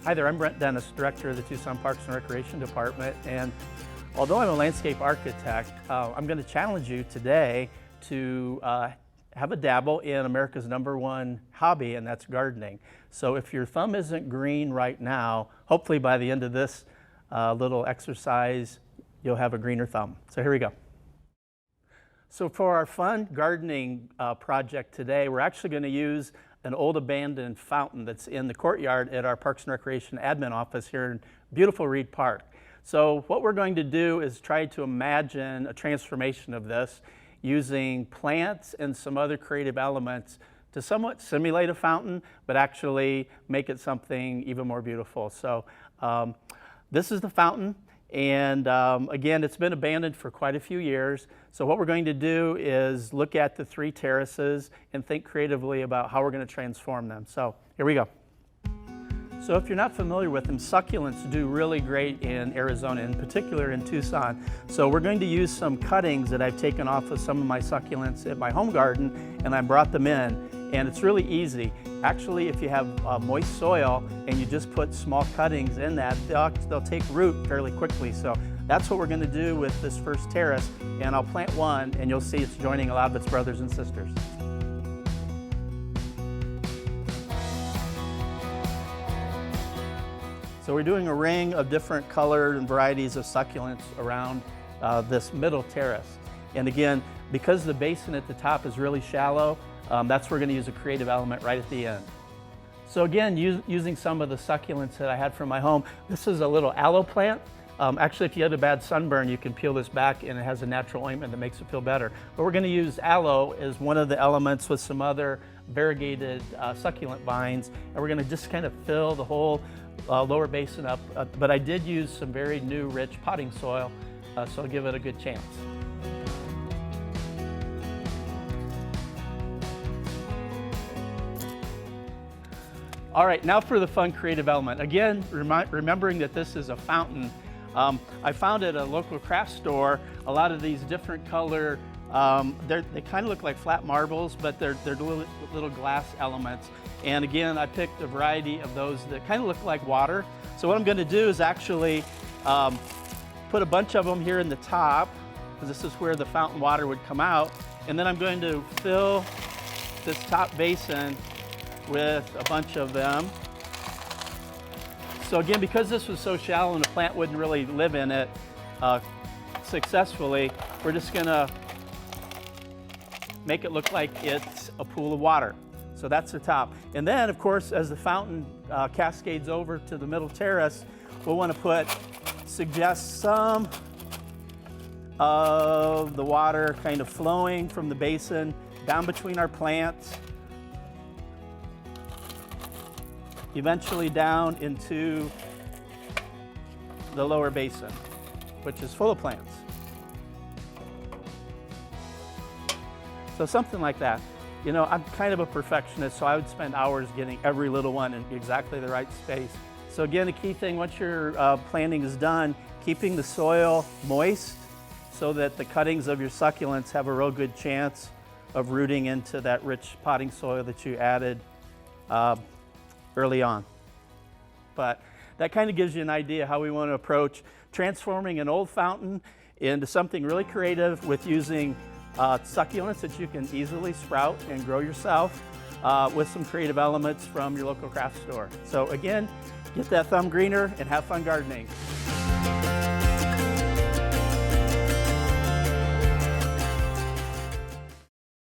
Hi there, I'm Brent, Director of the Tucson Parks and Recreation Department, and although I'm a landscape architect, I'm going to challenge you today to have a dabble in America's #1 hobby, and that's gardening. So if your thumb isn't green right now, hopefully by the end of this little exercise, you'll have a greener thumb. So here we go. So for our fun gardening project today, we're actually going to use an old abandoned fountain that's in the courtyard at our Parks and Recreation admin office here in beautiful Reed Park. So what we're going to do is try to imagine a transformation of this using plants and some other creative elements to somewhat simulate a fountain, but actually make it something even more beautiful. So this is the fountain. And again, it's been abandoned for quite a few years. So what we're going to do is look at the 3 terraces and think creatively about how we're going to transform them. So here we go. So if you're not familiar with them, succulents do really great in Arizona, in particular in Tucson. So we're going to use some cuttings that I've taken off of some of my succulents at my home garden, and I brought them in. And it's really easy. Actually, if you have moist soil and you just put small cuttings in that, they'll take root fairly quickly. So that's what we're going to do with this first terrace. And I'll plant one, and you'll see it's joining a lot of its brothers and sisters. So we're doing a ring of different colors and varieties of succulents around this middle terrace. And again, because the basin at the top is really shallow, that's where we're going to use a creative element right at the end. So again, using some of the succulents that I had from my home, this is a little aloe plant. Actually, if you had a bad sunburn, you can peel this back and it has a natural ointment that makes it feel better. But we're going to use aloe as one of the elements with some other variegated succulent vines, and we're going to just kind of fill the whole lower basin up. But I did use some very new, rich potting soil, so I'll give it a good chance. All right, now for the fun creative element. Again, remembering that this is a fountain, I found at a local craft store a lot of these different color, they kind of look like flat marbles, but they're little glass elements. And again, I picked a variety of those that kind of look like water. So what I'm going to do is actually put a bunch of them here in the top, because this is where the fountain water would come out. And then I'm going to fill this top basin with a bunch of them. So again, because this was so shallow and the plant wouldn't really live in it successfully, we're just gonna make it look like it's a pool of water. So that's the top. And then, of course, as the fountain cascades over to the middle terrace, we'll want to suggest some of the water kind of flowing from the basin down between our plants, eventually down into the lower basin, which is full of plants. So something like that. You know, I'm kind of a perfectionist, so I would spend hours getting every little one in exactly the right space. So again, the key thing, once your planting is done, keeping the soil moist so that the cuttings of your succulents have a real good chance of rooting into that rich potting soil that you added early on. But that kind of gives you an idea how we want to approach transforming an old fountain into something really creative with using succulents that you can easily sprout and grow yourself with some creative elements from your local craft store. So again, get that thumb greener and have fun gardening.